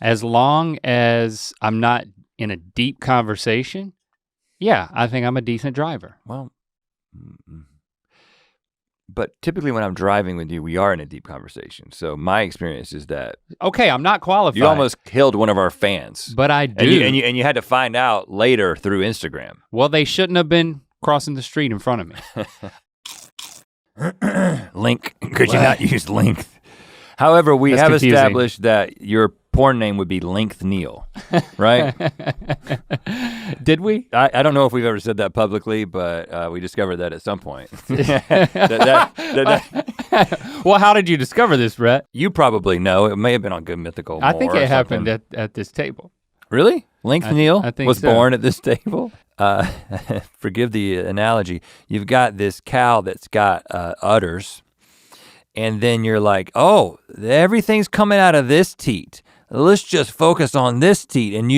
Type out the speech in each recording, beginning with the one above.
As long as I'm not in a deep conversation, yeah, I think I'm a decent driver. Well, but typically when I'm driving with you, we are in a deep conversation. So my experience is that. Okay, I'm not qualified. You almost killed one of our fans. But I do. And you had to find out later through Instagram. Well, they shouldn't have been crossing the street in front of me. Link, could you not use length? However, we That's have confusing. established that your porn name would be Length Neil, right? Did we? I don't know if we've ever said that publicly, but we discovered that at some point. Well, how did you discover this, Rhett? You probably know. It may have been on Good Mythical. I think it happened at this table. Really? Length Neil I think was so. born at this table? Forgive the analogy. You've got this cow that's got udders, and then you're like, oh, everything's coming out of this teat. Let's just focus on this teat. And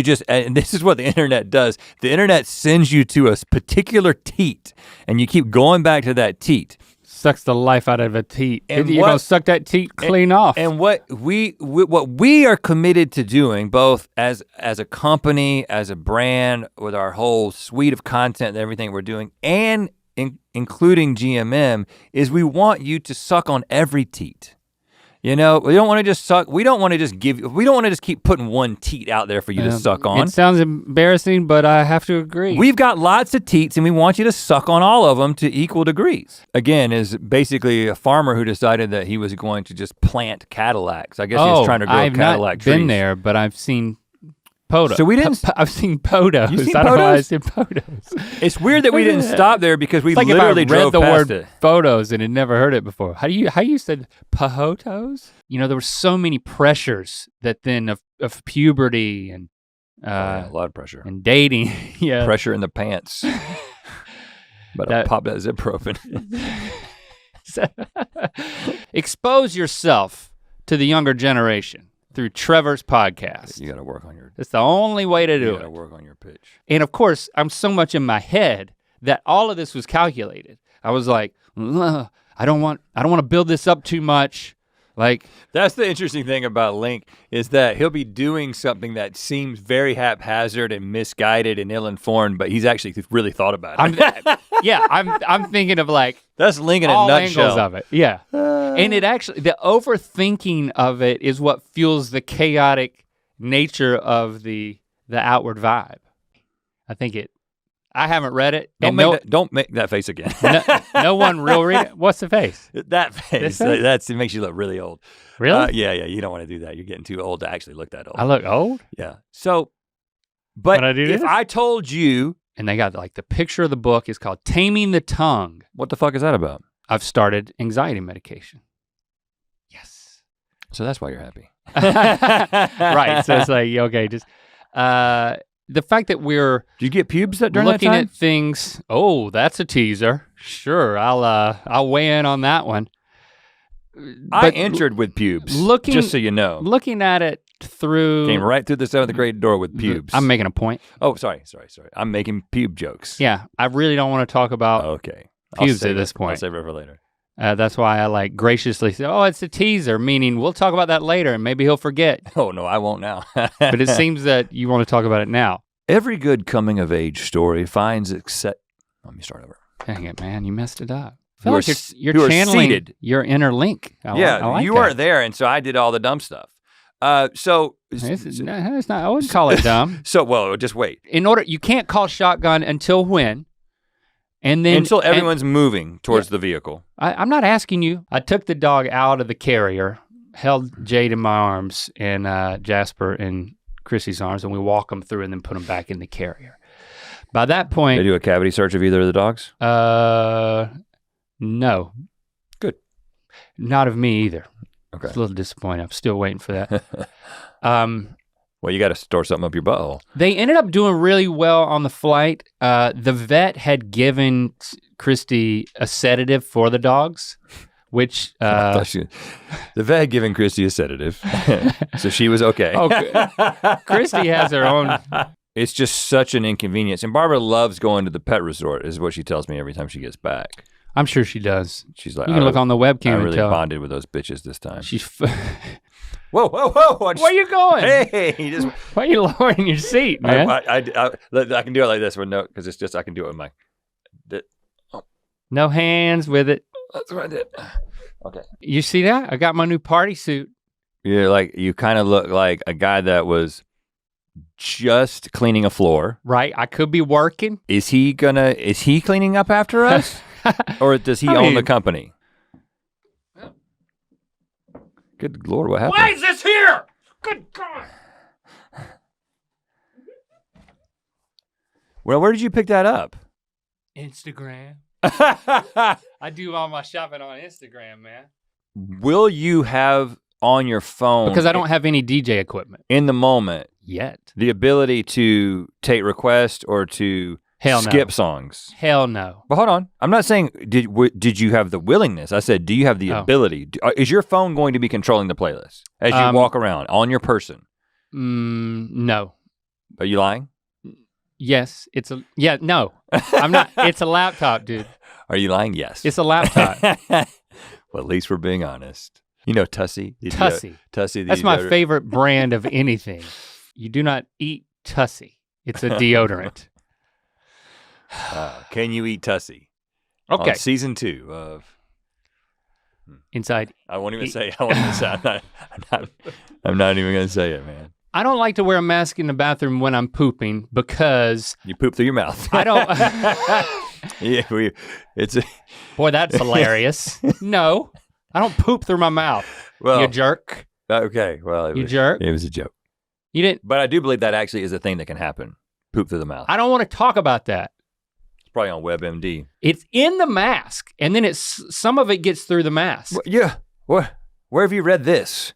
this is what the internet does. The internet sends you to a particular teat, and you keep going back to that teat. Sucks the life out of a teat. And You're gonna suck that teat clean off. And what we are committed to doing, both as a company, as a brand, with our whole suite of content and everything we're doing, and including GMM, is we want you to suck on every teat. You know, we don't want to just suck. We don't want to just keep putting one teat out there for you to suck on. It sounds embarrassing, but I have to agree. We've got lots of teats and we want you to suck on all of them to equal degrees. Again, is basically a farmer who decided that he was going to just plant Cadillacs. I guess he was trying to grow Cadillac trees. I've not been there, but I've seen Podos. So we didn't. I've seen Podos. You've seen I don't know why I Podos? said Podos. It's weird that we didn't stop there because we It's like literally if I read drove the past word it. photos and had never heard it before. How you said pahotos? You know, there were so many pressures that then of puberty and a lot of pressure and dating. Yeah, pressure in the pants. But I'll pop that zipper open. Expose yourself to the younger generation through Trevor's podcast. You gotta work on your. It's the only way to do it. You gotta work on your pitch. And of course, I'm so much in my head that all of this was calculated. I was like, I don't want to build this up too much. Like, that's the interesting thing about Link, is that he'll be doing something that seems very haphazard and misguided and ill-informed, but he's actually really thought about it. I'm thinking of like that's Link in a all nutshell. angles of it. Yeah. And it actually, the overthinking of it is what fuels the chaotic nature of the outward vibe. I haven't read it. Don't make that face again. no one will read it. What's the face? That face. It makes you look really old. Really? Yeah. You don't want to do that. You're getting too old to actually look that old. I look old? Yeah. So, but if I told you. And they got like the picture of the book is called Taming the Tongue. What the fuck is that about? I've started anxiety medication. Yes. So that's why you're happy. Right. So it's like, okay, just the fact that we're do you get pubes during that time? Looking at things. Oh, that's a teaser. Sure, I'll weigh in on that one. I entered with pubes. Just so you know. Looking at it through. Came right through the 7th grade door with pubes. I'm making a point. Oh, sorry. I'm making pube jokes. Yeah, I really don't want to talk about pubes at this point. I'll save it for later. That's why I like graciously say, oh, it's a teaser, meaning we'll talk about that later and maybe he'll forget. Oh no, I won't now. But it seems that you want to talk about it now. Every good coming of age story finds Let me start over. Dang it, man, you messed it up. I You feel like you're channeling seated. your inner Link. I like you that. weren't there, and so I did all the dumb stuff. It's not. I wouldn't call it dumb. Well, just wait. You can't call shotgun until when? And then until everyone's moving towards the vehicle. I'm not asking you. I took the dog out of the carrier, held Jade in my arms and Jasper in Chrissy's arms, and we walk them through and then put them back in the carrier. By that point, They do a cavity search of either of the dogs? No. Good. Not of me either. Okay. It's a little disappointing. I'm still waiting for that. Well, you got to store something up your butthole. They ended up doing really well on the flight. The vet had given Christy a sedative for the dogs, which the vet had given Christy a sedative, so she was okay. Christy has her own. It's just such an inconvenience, and Barbara loves going to the pet resort, is what she tells me every time she gets back. I'm sure she does. She's like, you can look on the webcam I and really tell. bonded with those bitches this time. Whoa, whoa, whoa. Where are you going? Hey, you just. Why are you lowering your seat, man? I can do it like this with no, because it's just, I can do it with my. No hands with it. That's what I did. Okay. You see that? I got my new party suit. You kind of look like a guy that was just cleaning a floor. Right, I could be working. Is he cleaning up after us? Or does he own the company? Good Lord, what happened? Why is this here? Good God. Well, where did you pick that up? Instagram. I do all my shopping on Instagram, man. Will you have on your phone, because I don't have any DJ equipment in the moment yet, the ability to take requests or to skip songs? Hell no. But hold on, I'm not saying did you have the willingness. I said, do you have the ability? Is your phone going to be controlling the playlist as you walk around on your person? No. Are you lying? Yes, no. I'm not. It's a laptop, dude. Are you lying? Yes. It's a laptop. Well, at least we're being honest. You know Tussie? Tussie. Tussie. That's my favorite brand of anything. You do not eat Tussie. It's a deodorant. Can you eat Tussie? Okay. On season 2 of Inside. I won't even say. I'm not even gonna say it, man. I don't like to wear a mask in the bathroom when I'm pooping because you poop through your mouth. I don't. Yeah, boy, that's hilarious. No, I don't poop through my mouth. Well, you jerk. Okay, well, jerk. It was a joke. You didn't. But I do believe that actually is a thing that can happen. Poop through the mouth. I don't want to talk about that. It's probably on WebMD. It's in the mask, and then some of it gets through the mask. Well, yeah. What? Where have you read this?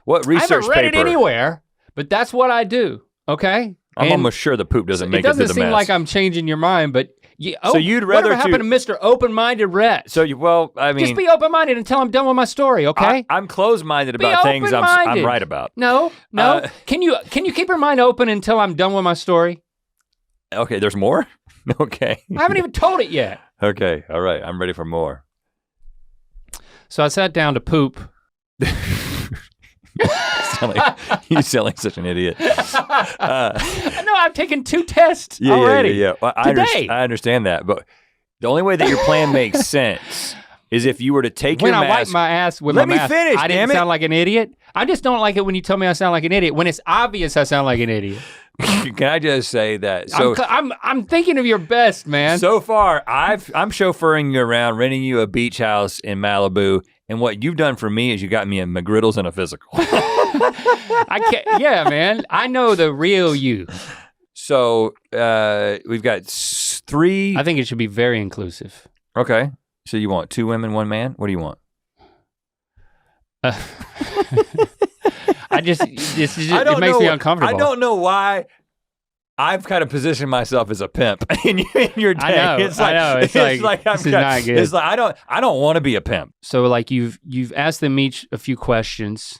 What research paper? I haven't read it anywhere, but that's what I do. Okay. I'm almost sure the poop doesn't make it through the mask. It doesn't seem like I'm changing your mind, but so you'd rather whatever happened to Mr. Open-minded Rhett? So I mean, just be open-minded until I'm done with my story, okay? I'm closed-minded about things I'm right about. No. Can you keep your mind open until I'm done with my story? Okay, there's more? Okay. I haven't even told it yet. Okay, all right, I'm ready for more. So I sat down to poop. You sound like such an idiot. No, I've taken 2 tests already. Yeah. Well, today. I understand that, but the only way that your plan makes sense is if you were to take your mask. When I wipe my ass with my mask, finish, I didn't sound like an idiot. I just don't like it when you tell me I sound like an idiot. When it's obvious I sound like an idiot. Can I just say that? So I'm thinking of your best, man. So far, I'm chauffeuring you around, renting you a beach house in Malibu, and what you've done for me is you got me a McGriddles and a physical. I can't. Yeah, man. I know the real you. So we've got 3. I think it should be very inclusive. Okay. So you want 2 women, 1 man? What do you want? It makes me uncomfortable. I don't know why I've kind of positioned myself as a pimp in your day. I know. It's like this is not good. It's like I don't want to be a pimp. So like you've asked them each a few questions.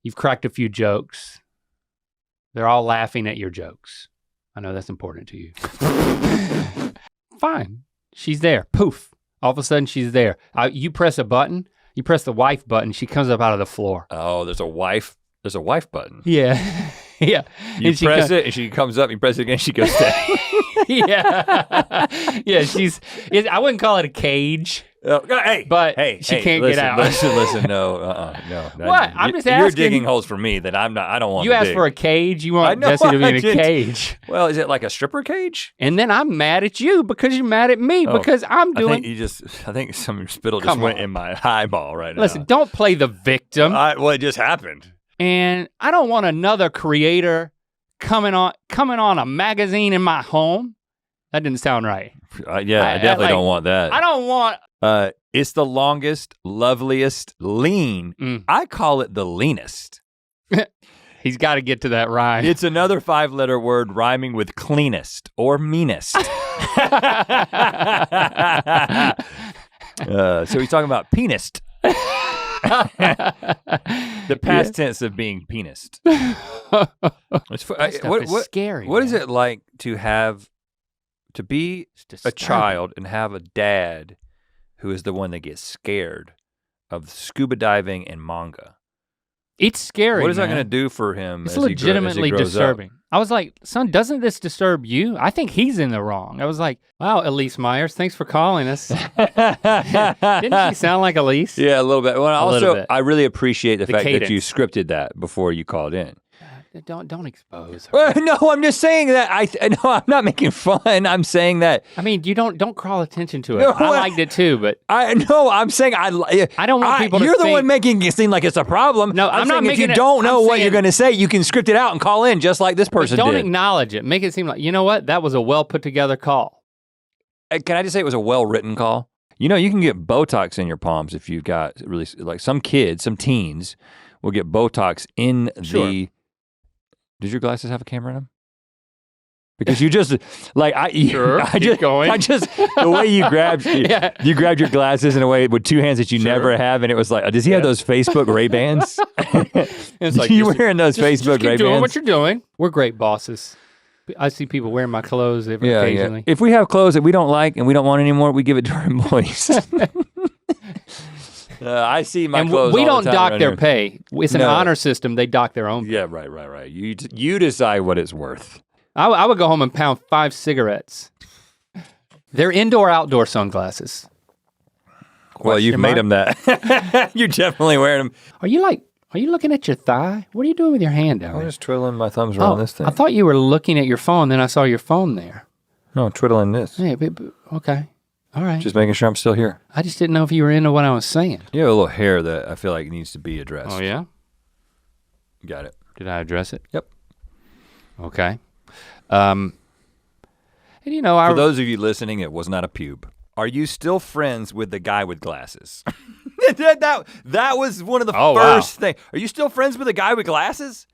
You've cracked a few jokes. They're all laughing at your jokes. I know that's important to you. Fine. She's there. Poof. All of a sudden she's there. You press a button. You press the wife button. She comes up out of the floor. Oh, there's a wife button. Yeah. Yeah. You press it and she comes up, you press it again, she goes down. Yeah. Yeah, I wouldn't call it a cage. But she can't get out. Listen, no. What? I'm just asking. You're digging holes for me that I don't want to dig. You asked for a cage, you want Jesse to be in a cage. Well, is it like a stripper cage? And then I'm mad at you because you're mad at me because I'm doing. I think some spittle just went in my eyeball right now. Listen, don't play the victim. Well, it just happened. And I don't want another creator coming on a magazine in my home. That didn't sound right. I definitely don't want that. I don't want. It's the longest, loveliest, lean. I call it the leanest. He's got to get to that rhyme. It's another 5-letter word rhyming with cleanest or meanest. So he's talking about penist. The past tense of being penist. It's scary. What is it like to be a child and have a dad who is the one that gets scared of scuba diving and manga? It's scary. What is that man. gonna do for him? It's as legitimately he grows disturbing. Up? I was like, son, doesn't this disturb you? I think he's in the wrong. I was like, wow, Elise Myers, thanks for calling us. Didn't she sound like Elise? Yeah, a little bit. Well, also, bit. I really appreciate the fact cadence. that you scripted that before you called in. Don't expose her. No, I'm just saying that. No, I'm not making fun. I'm saying that. I mean, you don't call attention to it. No, I liked it too, but I'm saying I don't want people to You're the think- one making it seem like it's a problem. No, I'm not saying making if you it- don't know I'm what you're saying- gonna say, you can script it out and call in just like this person don't did. acknowledge it. Make it seem like, you know what? That was a well put together call. Can I just say it was a well-written call? You know, you can get Botox in your palms if you've got really, like some teens will get Botox in Sure. the, did your glasses have a camera in them? Because you just, like, Sure, I keep going. the way you grabbed, Yeah. you grabbed your glasses in a way with two hands that you Sure. never have, and it was like, does he have those Facebook Ray-Bans? It's like, you just- wearing those just Facebook keep doing Ray-Bans? what you're doing. We're great bosses. I see people wearing my clothes occasionally. If we have clothes that we don't like and we don't want anymore, we give it to our employees. I see my And clothes we all don't the time dock around their here. pay. It's an No. honor system. They dock their own. Yeah, right. You decide what it's worth. I would go home and pound 5 cigarettes. They're indoor-outdoor sunglasses. Well, you've made them that. You're definitely wearing them. Are you looking at your thigh? What are you doing with your hand down I'm there? just twiddling my thumbs around this thing. I thought you were looking at your phone, then I saw your phone there. No, twiddling this. Hey, okay, all right. Just making sure I'm still here. I just didn't know if you were into what I was saying. You have a little hair that I feel like needs to be addressed. Oh yeah? Got it. Did I address it? Yep. Okay. And you know, For those of you listening, it was not a pube. Are you still friends with the guy with glasses? that was one of the first things. Are you still friends with the guy with glasses?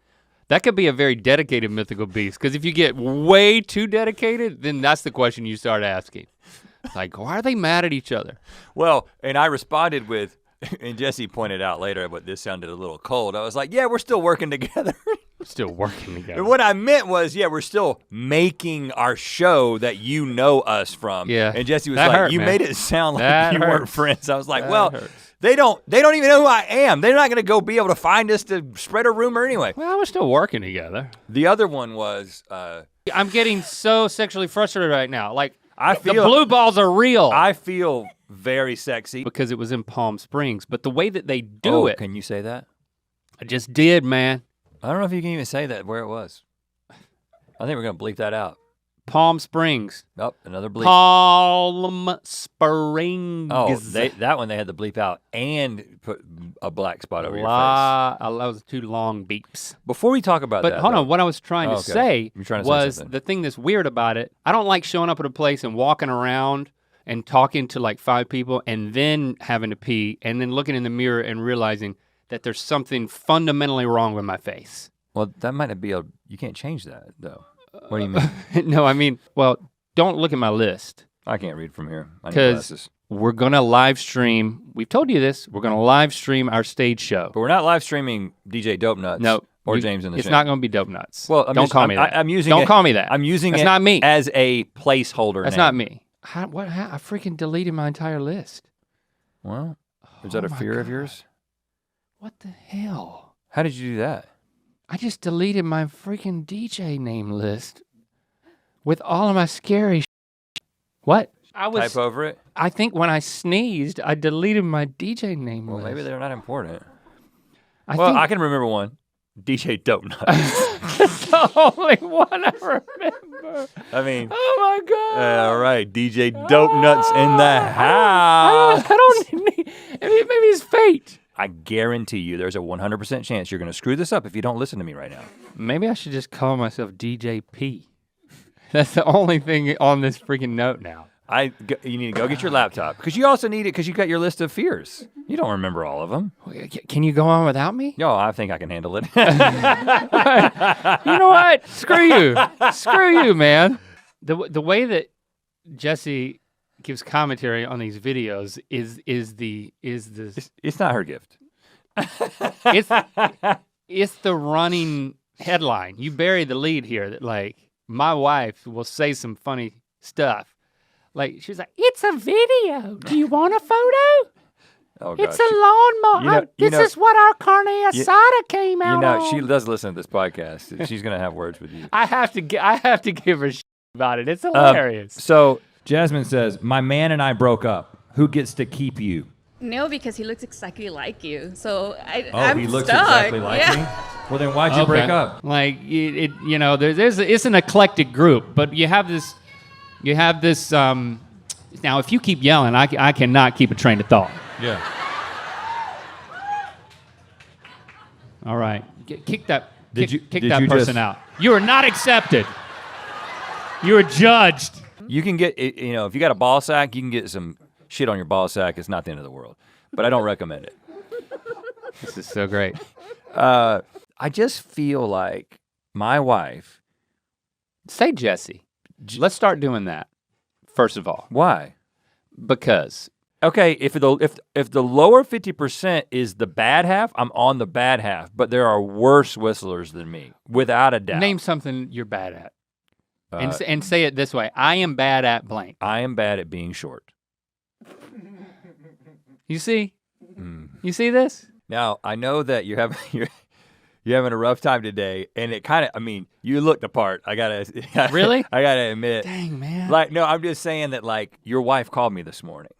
that could be a very dedicated mythical beast, because if you get way too dedicated, then that's the question you start asking. Like, why are they mad at each other? Well, and I responded with, and Jesse pointed out later, but this sounded a little cold. I was like, yeah, we're still working together. Still working together. And what I meant was, yeah, we're still making our show that you know us from. Yeah. And Jesse was That like, hurt, you man. made it sound like That you weren't hurts. friends. I was like, That well, hurts. they don't even know who I am. They're not gonna go be able to find us to spread a rumor anyway. Well, we're still working together. The other one was, I'm getting so sexually frustrated right now. Like, I the feel blue balls are real. I feel very sexy. because it was in Palm Springs, but the way that they do it, Can you say that? I just did, man. I don't know if you can even say that where it was. I think we're gonna bleep that out. Palm Springs. Oh, another bleep. Palm Springs. Oh, that one they had to bleep out and put a black spot over your face. That was 2 long beeps. Before we talk about But that, hold though, on, what I was trying to okay. say You're trying to say was something. the thing that's weird about it. I don't like showing up at a place and walking around and talking to like 5 people and then having to pee and then looking in the mirror and realizing that there's something fundamentally wrong with my face. Well, that might not be you can't change that though. What do you mean? No, I mean, well, don't look at my list. I can't read from here. I need 'Cause- glasses. We're gonna live stream, we've told you this, we're gonna live stream our stage show. But we're not live streaming DJ Dope Nuts. No. Or James in the It's Shade. not gonna be Dope Nuts. Well, don't call me that. I'm using Don't it. call me that. I'm using That's it not me. as a placeholder. That's name. not me. I freaking deleted my entire list. Well, is that Oh a my fear of God. yours? What the hell? How did you do that? I just deleted my freaking DJ name list with all of my scary What? Type over it? I think when I sneezed, I deleted my DJ name Well, list. maybe they're not important. I Well, think I can remember one. DJ Dope Nuts. that's the only one I remember. I mean, Oh my God. all right, DJ Dope Nuts in the house. I don't need, I mean, maybe it's fate. I guarantee you there's a 100% chance you're gonna screw this up if you don't listen to me right now. Maybe I should just call myself DJ P. That's the only thing on this freaking note now. You need to go get your laptop because you also need it because you got your list of fears. You don't remember all of them. Can you go on without me? No, I think I can handle it. You know what? Screw you. Screw you, man. The way that Jesse gives commentary on these videos is It's not her gift. it's the running headline. You bury the lead here that like my wife will say some funny stuff. Like she's like, "It's a video. Do you want a photo?" Oh, gosh. It's a lawnmower. This is what our carne asada came out on. She does listen to this podcast. She's gonna have words with you. I have to give her about it. It's hilarious. So Jasmine says, my man and I broke up. Who gets to keep you? No, because he looks exactly like you. So He looks exactly like me? Well, then why'd you break up? Like it's an eclectic group, but you have this. Now, if you keep yelling, I cannot keep a train of thought. Yeah. All right, kick that. Kick did that you person just- out. You are not accepted. You are judged. you can get, if you got a ball sack, you can get some shit on your ball sack. It's not the end of the world, but I don't recommend it. This is so great. I just feel like my wife. Say Jesse. Let's start doing that. First of all, Why? because Okay, if the lower 50% is the bad half, I'm on the bad half. But there are worse whistlers than me, without a doubt. name something you're bad at, and say it this way: I am bad at blank. I am bad at being short. You see? You see this? Now I know that you're having a rough time today, and it kind of, you look the part. I gotta Really? I gotta admit. Dang, man. Like, no, I'm just saying that, like, your wife called me this morning,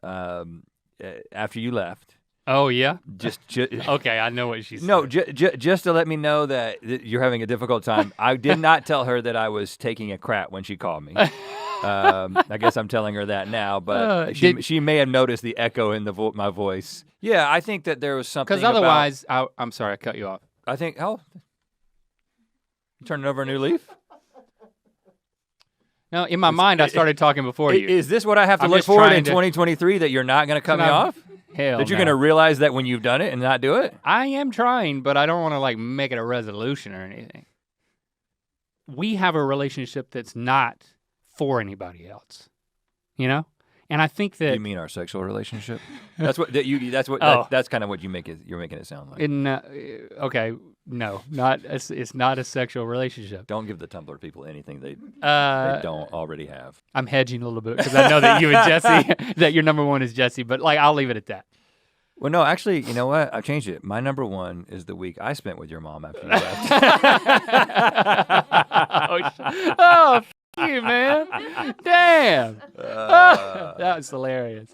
after you left. Oh yeah. Just Okay, I know what she said. no, just to let me know that you're having a difficult time. I did not tell her that I was taking a crap when she called me. I guess I'm telling her that now, but she may have noticed the echo in my voice. Yeah, I think that there was something. Because otherwise, I'm sorry, I cut you off. I think, you turning over a new leaf? No, in my mind, I started talking before you. Is this what I have to I'm look just forward trying in to- 2023, that you're not going to cut me off? Hell That you're no. going to realize that when you've done it and not do it? I am trying, but I don't want to like make it a resolution or anything. We have a relationship that's not for anybody else, and I think that You mean our sexual relationship? That's what Oh. that's kind of what you're making it sound like. okay, no, it's not a sexual relationship. Don't give the Tumblr people anything they don't already have. I'm hedging a little bit because I know that you and Jesse, that your number one is Jesse, but like I'll leave it at that. Well, no, actually, you know what? I've changed it. My number one is the week I spent with your mom after you left. Oh, f- you, man. Damn. That was hilarious.